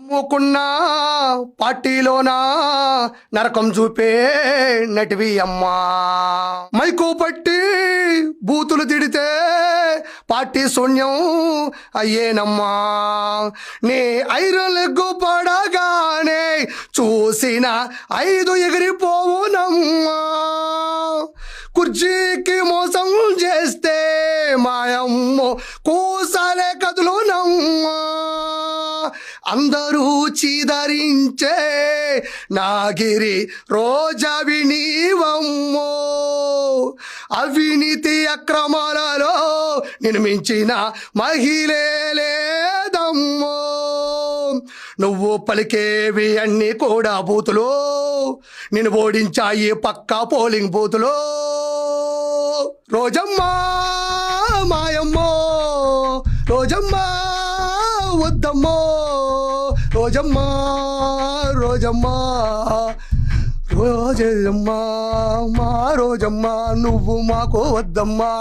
మూకున్నా పార్టీలోనా నరకం చూపే నటివి అమ్మా. మైకు పట్టి బూతులు తిడితే పార్టీ శూన్యం అయ్యేనమ్మా. నీ ఐరన్ లెగ్గు పడగానే చూసిన 5 ఎగిరిపోవునమ్మా. కుర్చీకి మోసం చేస్తే మాయమ్మో కూసాలే కదులునమ్మా. అందరూ చీదరించే నాగిరి రోజవి నీవమ్మో. అవినీతి అక్రమాలలో నిర్మించిన మహిళే లేదమ్మో. నువ్వు పలికేవి అన్నీ కూడా బూతులు, నేను ఓడించాయి పక్కా పోలింగ్ బూతులు. రోజమ్మా మాయమ్మో, రోజమ్మా వద్దమ్మో, రోజమ్మా రోజమ్మా రోజమ్మా మా రోజమ్మా, నువ్వు మాకు వద్దమ్మా.